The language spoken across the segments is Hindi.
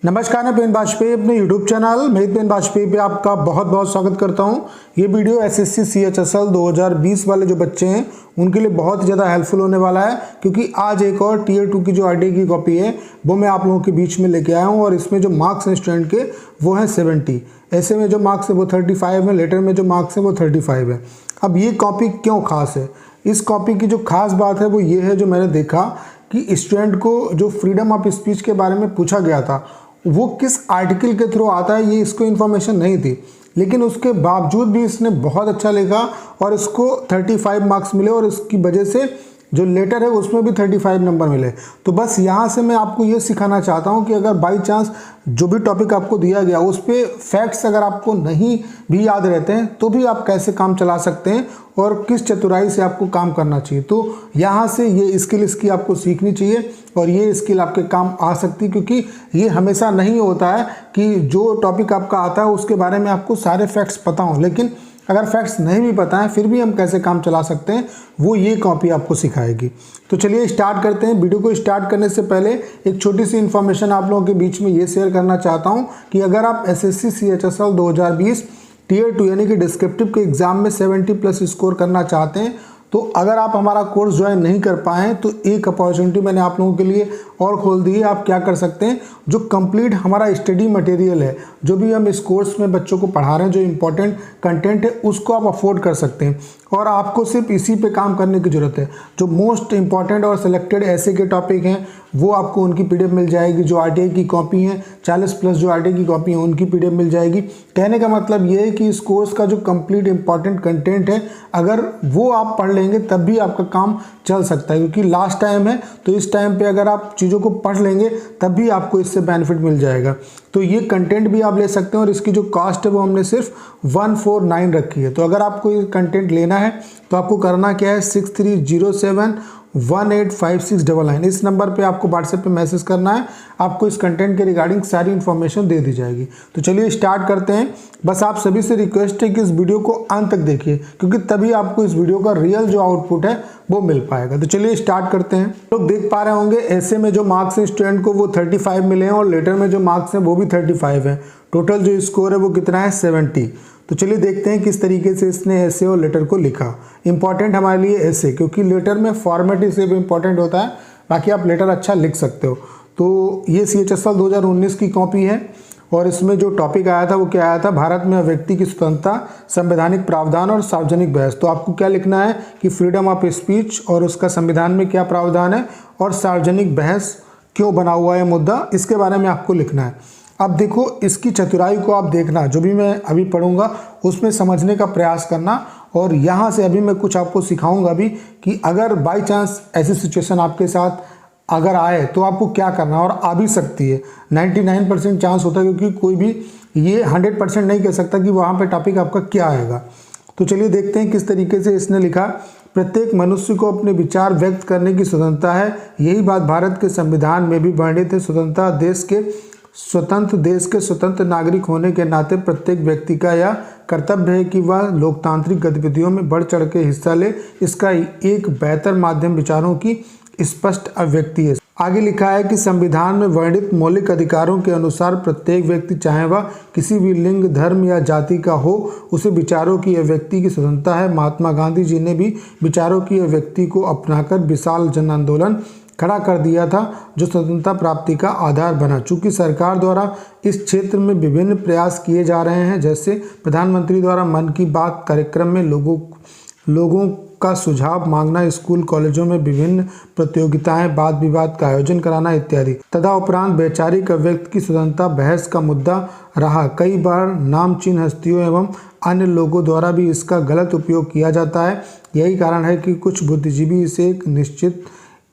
नमस्कार, मैं पेन वाजपेयी अपने YouTube चैनल मेहित पेन वाजपेयी पे आपका बहुत बहुत स्वागत करता हूं। ये वीडियो एसएससी CHSL 2020 वाले जो बच्चे हैं उनके लिए बहुत ही ज़्यादा हेल्पफुल होने वाला है, क्योंकि आज एक और टियर 2 की जो आरटीआई की कॉपी है वो मैं आप लोगों के बीच में लेके आया हूँ। और इसमें जो मार्क्स हैं स्टूडेंट के वो हैं 70। ऐसे में जो मार्क्स है वो 35 है, लेटर में जो मार्क्स है वो 35 है। अब ये कॉपी क्यों खास है? इस कॉपी की जो खास बात है वो ये है, जो मैंने देखा कि स्टूडेंट को जो फ्रीडम ऑफ स्पीच के बारे में पूछा गया था वो किस आर्टिकल के थ्रू आता है, ये इसको इन्फॉर्मेशन नहीं थी, लेकिन उसके बावजूद भी इसने बहुत अच्छा लिखा और इसको 35 मार्क्स मिले और इसकी वजह से जो लेटर है उसमें भी 35 नंबर मिले। तो बस यहाँ से मैं आपको ये सिखाना चाहता हूँ कि अगर बाई चांस जो भी टॉपिक आपको दिया गया उस पर फैक्ट्स अगर आपको नहीं भी याद रहते हैं तो भी आप कैसे काम चला सकते हैं और किस चतुराई से आपको काम करना चाहिए। तो यहाँ से ये स्किल इसकी आपको सीखनी चाहिए और ये स्किल आपके काम आ सकती है, क्योंकि ये हमेशा नहीं होता है कि जो टॉपिक आपका आता है उसके बारे में आपको सारे फैक्ट्स पता हों, लेकिन अगर फैक्ट्स नहीं भी पता है फिर भी हम कैसे काम चला सकते हैं वो ये कॉपी आपको सिखाएगी। तो चलिए स्टार्ट करते हैं। वीडियो को स्टार्ट करने से पहले एक छोटी सी इन्फॉर्मेशन आप लोगों के बीच में ये शेयर करना चाहता हूँ कि अगर आप एसएससी CHSL 2020 टियर 2 यानी कि डिस्क्रिप्टिव के एग्जाम में 70+ स्कोर करना चाहते हैं, तो अगर आप हमारा कोर्स ज्वाइन नहीं कर पाए तो एक अपॉर्चुनिटी मैंने आप लोगों के लिए और खोल दी है। आप क्या कर सकते हैं, जो कंप्लीट हमारा स्टडी मटेरियल है, जो भी हम इस कोर्स में बच्चों को पढ़ा रहे हैं, जो इंपॉर्टेंट कंटेंट है उसको आप अफोर्ड कर सकते हैं और आपको सिर्फ इसी पे काम करने की ज़रूरत है। जो मोस्ट इंपॉर्टेंट और सिलेक्टेड ऐसे के टॉपिक हैं वो आपको उनकी PDF मिल जाएगी। जो आरटीआई की कॉपी है 40+ जो आरटीआई की कॉपी है उनकी PDF मिल जाएगी। कहने का मतलब ये है कि इस कोर्स का जो कंप्लीट इंपॉर्टेंट कंटेंट है अगर वो आप पढ़ लेंगे तब भी आपका काम चल सकता है, क्योंकि लास्ट टाइम है तो इस टाइम पे अगर आप चीज़ों को पढ़ लेंगे तब भी आपको इससे बेनिफिट मिल जाएगा। तो ये कंटेंट भी आप ले सकते हैं और इसकी जो कॉस्ट है वो हमने सिर्फ 149 रखी है। तो अगर आपको ये कंटेंट लेना है तो आपको करना क्या है, 6307185699 इस नंबर पे आपको व्हाट्सएप पे मैसेज करना है। आपको इस कंटेंट के रिगार्डिंग सारी इन्फॉर्मेशन दे दी जाएगी। तो चलिए स्टार्ट करते हैं। बस आप सभी से रिक्वेस्ट है कि इस वीडियो को अंत तक देखिए, क्योंकि तभी आपको इस वीडियो का रियल जो आउटपुट है वो मिल पाएगा। तो चलिए स्टार्ट करते हैं। लोग देख पा रहे होंगे ऐसे में जो मार्क्स हैं स्टूडेंट को वो 35 मिले हैं और लेटर में जो मार्क्स हैं वो भी 35 है। टोटल जो स्कोर है वो कितना है, 70। तो चलिए देखते हैं किस तरीके से इसने ऐसे और लेटर को लिखा। इंपॉर्टेंट हमारे लिए ऐसे, क्योंकि लेटर में फॉर्मेट ही सिर्फ इंपॉर्टेंट होता है, बाकी आप लेटर अच्छा लिख सकते हो। तो ये CHSL 2019 की कॉपी है और इसमें जो टॉपिक आया था वो क्या आया था, भारत में व्यक्ति की स्वतंत्रता, संवैधानिक प्रावधान और सार्वजनिक बहस। तो आपको क्या लिखना है कि फ्रीडम ऑफ स्पीच और उसका संविधान में क्या प्रावधान है और सार्वजनिक बहस क्यों बना हुआ है मुद्दा, इसके बारे में आपको लिखना है। अब देखो इसकी चतुराई को आप देखना, जो भी मैं अभी पढ़ूंगा उसमें समझने का प्रयास करना। और यहाँ से अभी मैं कुछ आपको सिखाऊंगा भी कि अगर बाई चांस ऐसी सिचुएशन आपके साथ अगर आए तो आपको क्या करना, और आ भी सकती है। 99% चांस होता है, क्योंकि कोई भी ये 100% नहीं कह सकता कि वहाँ पे टॉपिक आपका क्या आएगा। तो चलिए देखते हैं किस तरीके से इसने लिखा। प्रत्येक मनुष्य को अपने विचार व्यक्त करने की स्वतंत्रता है, यही बात भारत के संविधान में भी वर्णित है। स्वतंत्रता देश के स्वतंत्र नागरिक होने के नाते प्रत्येक व्यक्ति का यह कर्तव्य है कि वह लोकतांत्रिक गतिविधियों में बढ़ चढ़ के हिस्सा ले। इसका एक बेहतर माध्यम विचारों की स्पष्ट अभिव्यक्ति है। आगे लिखा है कि संविधान में वर्णित मौलिक अधिकारों के अनुसार प्रत्येक व्यक्ति, चाहे वह किसी भी लिंग, धर्म या जाति का हो, उसे विचारों की अभिव्यक्ति की स्वतंत्रता है। महात्मा गांधी जी ने भी विचारों की अभिव्यक्ति को अपनाकर विशाल जन आंदोलन खड़ा कर दिया था, जो स्वतंत्रता प्राप्ति का आधार बना। चूंकि सरकार द्वारा इस क्षेत्र में विभिन्न प्रयास किए जा रहे हैं, जैसे प्रधानमंत्री द्वारा मन की बात कार्यक्रम में लोगों का सुझाव मांगना, स्कूल कॉलेजों में विभिन्न प्रतियोगिताएं, वाद विवाद का आयोजन कराना इत्यादि, तथा उपरांत वैचारिक अभिव्यक्ति की स्वतंत्रता बहस का मुद्दा रहा। कई बार नामचीन हस्तियों एवं अन्य लोगों द्वारा भी इसका गलत उपयोग किया जाता है। यही कारण है कि कुछ बुद्धिजीवी इसे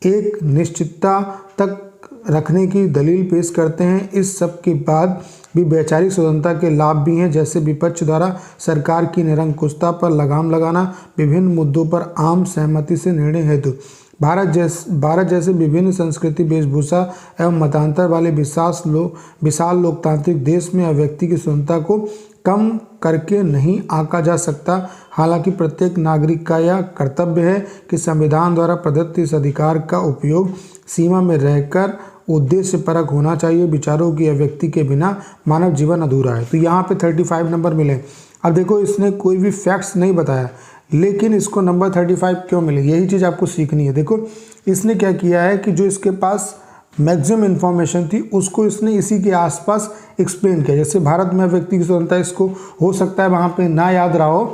एक निश्चितता तक रखने की दलील पेश करते हैं। इस सब के बाद भी वैचारिक स्वतंत्रता के लाभ भी हैं, जैसे विपक्ष द्वारा सरकार की निरंकुशता पर लगाम लगाना, विभिन्न मुद्दों पर आम सहमति से निर्णय हेतु भारत जैसे विभिन्न संस्कृति, वेशभूषा एवं मतांतर वाले विशाल लोकतांत्रिक देश में अभिव्यक्ति की स्वतंत्रता को कम करके नहीं आंका जा सकता। हालांकि प्रत्येक नागरिक का यह कर्तव्य है कि संविधान द्वारा प्रदत्त इस अधिकार का उपयोग सीमा में रहकर उद्देश्य परक होना चाहिए, विचारों की अभिव्यक्ति के बिना मानव जीवन अधूरा है। तो यहाँ पे 35 नंबर मिले। अब देखो इसने कोई भी फैक्ट्स नहीं बताया, लेकिन इसको नंबर 35 क्यों मिले, यही चीज़ आपको सीखनी है। देखो इसने क्या किया है कि जो इसके पास मैक्सिमम इन्फॉर्मेशन थी उसको इसने इसी के आसपास एक्सप्लेन किया। जैसे भारत में व्यक्ति की स्वतंत्रता, इसको हो सकता है वहाँ पे ना याद रहा हो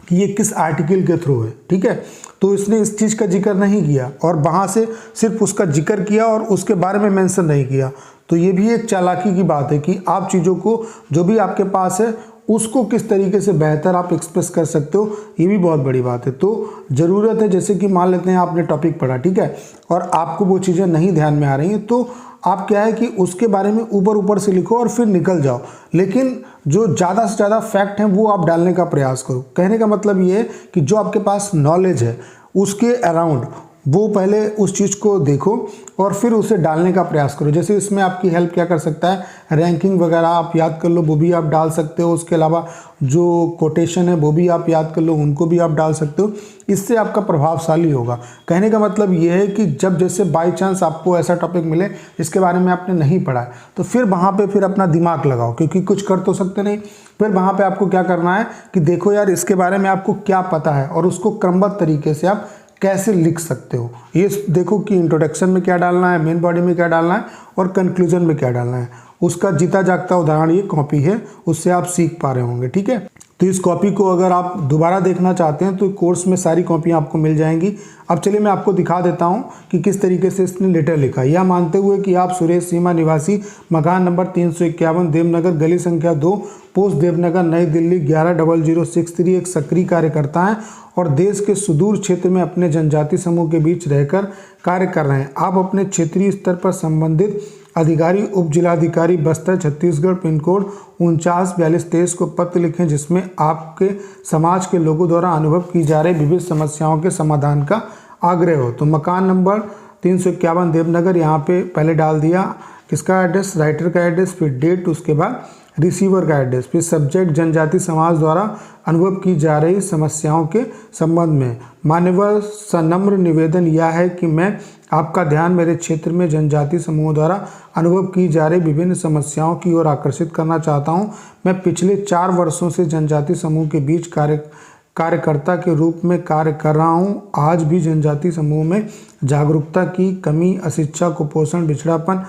कि ये किस आर्टिकल के थ्रू है, ठीक है, तो इसने इस चीज़ का जिक्र नहीं किया और वहाँ से सिर्फ उसका जिक्र किया और उसके बारे में मेंशन नहीं किया। तो ये भी एक चालाकी की बात है कि आप चीज़ों को जो भी आपके पास है उसको किस तरीके से बेहतर आप एक्सप्रेस कर सकते हो, ये भी बहुत बड़ी बात है। तो ज़रूरत है, जैसे कि मान लेते हैं आपने टॉपिक पढ़ा, ठीक है, और आपको वो चीज़ें नहीं ध्यान में आ रही हैं, तो आप क्या है कि उसके बारे में ऊपर से लिखो और फिर निकल जाओ, लेकिन जो ज़्यादा से ज़्यादा फैक्ट हैं वो आप डालने का प्रयास करो। कहने का मतलब ये है कि जो आपके पास नॉलेज है उसके अराउंड वो पहले उस चीज़ को देखो और फिर उसे डालने का प्रयास करो। जैसे इसमें आपकी हेल्प क्या कर सकता है, रैंकिंग वगैरह आप याद कर लो, वो भी आप डाल सकते हो। उसके अलावा जो कोटेशन है वो भी आप याद कर लो, उनको भी आप डाल सकते हो। इससे आपका प्रभावशाली होगा। कहने का मतलब ये है कि जब जैसे बाई चांस आपको ऐसा टॉपिक मिले जिसके बारे में आपने नहीं पढ़ा है, तो फिर वहाँ पे फिर अपना दिमाग लगाओ, क्योंकि कुछ कर तो सकते नहीं। फिर वहाँ पे आपको क्या करना है कि देखो यार इसके बारे में आपको क्या पता है और उसको क्रमबद्ध तरीके से आप कैसे लिख सकते हो। ये देखो कि इंट्रोडक्शन में क्या डालना है, मेन बॉडी में क्या डालना है और कंक्लूजन में क्या डालना है। उसका जीता जागता उदाहरण ये कॉपी है, उससे आप सीख पा रहे होंगे, ठीक है। तो इस कॉपी को अगर आप दोबारा देखना चाहते हैं तो कोर्स में सारी कॉपियाँ आपको मिल जाएंगी। अब चलिए मैं आपको दिखा देता हूँ कि किस तरीके से इसने लेटर लिखा। यह मानते हुए कि आप सुरेश सीमा निवासी, मकान नंबर 351, देवनगर, गली संख्या 2, पोस्ट देवनगर, नई दिल्ली 110063, एक सक्रिय कार्यकर्ता हैं और देश के सुदूर क्षेत्र में अपने जनजाति समूह के बीच रहकर कार्य कर रहे हैं। आप अपने क्षेत्रीय स्तर पर संबंधित अधिकारी, उप जिलाधिकारी बस्तर छत्तीसगढ़, पिन कोड 494223 को पत्र लिखें, जिसमें आपके समाज के लोगों द्वारा अनुभव की जा रही विविध समस्याओं के समाधान का आग्रह हो। तो मकान नंबर 351 देवनगर, यहाँ पे पहले डाल दिया किसका एड्रेस, राइटर का एड्रेस, फिर डेट, उसके बाद रिसीवर का एड्रेस, फिर सब्जेक्ट जनजाति समाज द्वारा अनुभव की जा रही समस्याओं के संबंध में मान्यवर सनम्र निवेदन यह है कि मैं आपका ध्यान मेरे क्षेत्र में जनजाति समूह द्वारा अनुभव की जा रही विभिन्न समस्याओं की ओर आकर्षित करना चाहता हूं। मैं पिछले 4 वर्षों से जनजाति समूह के बीच कार्यकर्ता के रूप में कार्य कर रहा हूं। आज भी जनजाति समूह में जागरूकता की कमी, अशिक्षा, कुपोषण, बिछड़ापन,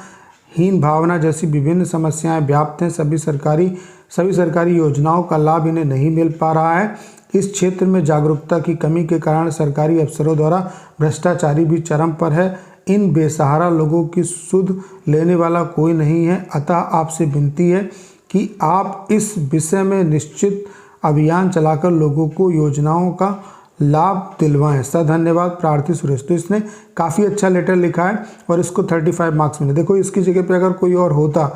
हीन भावना जैसी विभिन्न समस्याएं व्याप्त हैं। सभी सरकारी योजनाओं का लाभ इन्हें नहीं मिल पा रहा है। इस क्षेत्र में जागरूकता की कमी के कारण सरकारी अफसरों द्वारा भ्रष्टाचारी भी चरम पर है। इन बेसहारा लोगों की सुध लेने वाला कोई नहीं है। अतः आपसे विनती है कि आप इस विषय में निश्चित अभियान चलाकर लोगों को योजनाओं का लाभ दिलवाएं। धन्यवाद, प्रार्थी सुरेश। तो इसने काफ़ी अच्छा लेटर लिखा है और इसको 35 मार्क्स मिले। देखो इसकी जगह पे अगर कोई और होता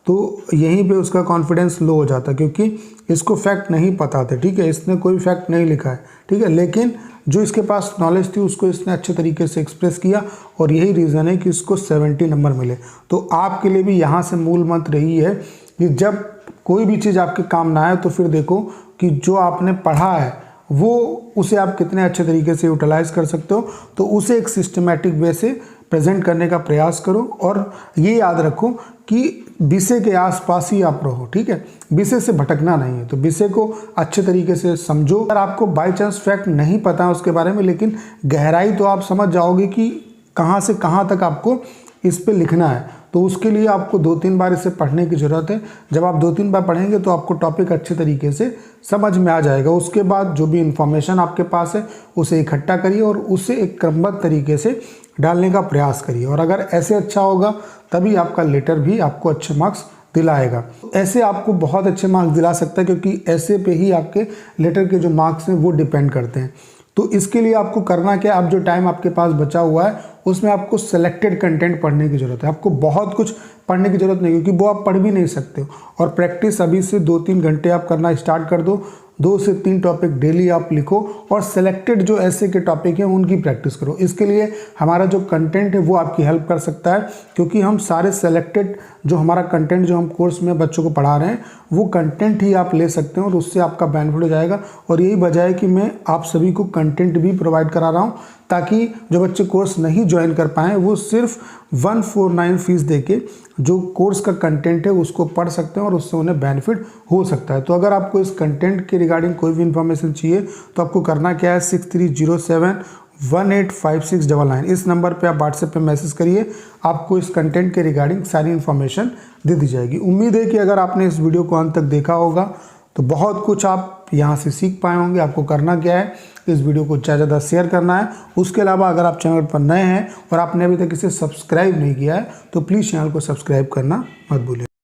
तो यहीं पे उसका कॉन्फिडेंस लो हो जाता, क्योंकि इसको फैक्ट नहीं पता थे, ठीक है, इसने कोई फैक्ट नहीं लिखा है, ठीक है, लेकिन जो इसके पास नॉलेज थी उसको इसने अच्छे तरीके से एक्सप्रेस किया और यही रीज़न है कि इसको 70 नंबर मिले। तो आपके लिए भी यहाँ से मूल मंत्र यही है कि जब कोई भी चीज़ आपके काम ना आए तो फिर देखो कि जो आपने पढ़ा है वो उसे आप कितने अच्छे तरीके से यूटिलाइज कर सकते हो। तो उसे एक सिस्टमेटिक वे से प्रेजेंट करने का प्रयास करो और ये याद रखो कि विषय के आसपास ही आप रहो, ठीक है, विषय से भटकना नहीं है। तो विषय को अच्छे तरीके से समझो। अगर आपको बाय चांस फैक्ट नहीं पता है उसके बारे में, लेकिन गहराई तो आप समझ जाओगे कि कहाँ से कहाँ तक आपको इस पे लिखना है, तो उसके लिए आपको 2-3 बार इसे पढ़ने की ज़रूरत है। जब आप 2-3 बार पढ़ेंगे तो आपको टॉपिक अच्छे तरीके से समझ में आ जाएगा। उसके बाद जो भी इन्फॉर्मेशन आपके पास है उसे इकट्ठा करिए और उसे एक क्रमबद्ध तरीके से डालने का प्रयास करिए। और अगर ऐसे अच्छा होगा तभी आपका लेटर भी आपको अच्छे मार्क्स दिलाएगा। ऐसे आपको बहुत अच्छे मार्क्स दिला सकता है, क्योंकि ऐसे पे ही आपके लेटर के जो मार्क्स हैं वो डिपेंड करते हैं। तो इसके लिए आपको करना क्या है, अब जो टाइम आपके पास बचा हुआ है उसमें आपको सेलेक्टेड कंटेंट पढ़ने की ज़रूरत है। आपको बहुत कुछ पढ़ने की ज़रूरत नहीं, क्योंकि वो आप पढ़ भी नहीं सकते हो। और प्रैक्टिस अभी से 2-3 घंटे आप करना स्टार्ट कर दो। 2 से 3 टॉपिक डेली आप लिखो और सेलेक्टेड जो ऐसे के टॉपिक हैं उनकी प्रैक्टिस करो। इसके लिए हमारा जो कंटेंट है वो आपकी हेल्प कर सकता है, क्योंकि हम सारे सेलेक्टेड जो हमारा कंटेंट जो हम कोर्स में बच्चों को पढ़ा रहे हैं वो कंटेंट ही आप ले सकते हैं और उससे आपका बेनिफिट हो जाएगा। और यही वजह है कि मैं आप सभी को कंटेंट भी प्रोवाइड करा रहा हूँ, ताकि जो बच्चे कोर्स नहीं ज्वाइन कर पाएँ वो सिर्फ 149 फीस देके जो कोर्स का कंटेंट है उसको पढ़ सकते हैं और उससे उन्हें बेनिफिट हो सकता है। तो अगर आपको इस कंटेंट के रिगार्डिंग कोई भी इन्फॉर्मेशन चाहिए तो आपको करना क्या है, 6307185699 इस नंबर पे आप व्हाट्सएप पे मैसेज करिए, आपको इस कंटेंट के रिगार्डिंग सारी इन्फॉर्मेशन दे दी जाएगी। उम्मीद है कि अगर आपने इस वीडियो को अंत तक देखा होगा तो बहुत कुछ आप यहाँ से सीख पाए होंगे। आपको करना क्या है, इस वीडियो को ज़्यादा शेयर करना है। उसके अलावा अगर आप चैनल पर नए हैं और आपने अभी तक इसे सब्सक्राइब नहीं किया है तो प्लीज़ चैनल को सब्सक्राइब करना मत भूलिए।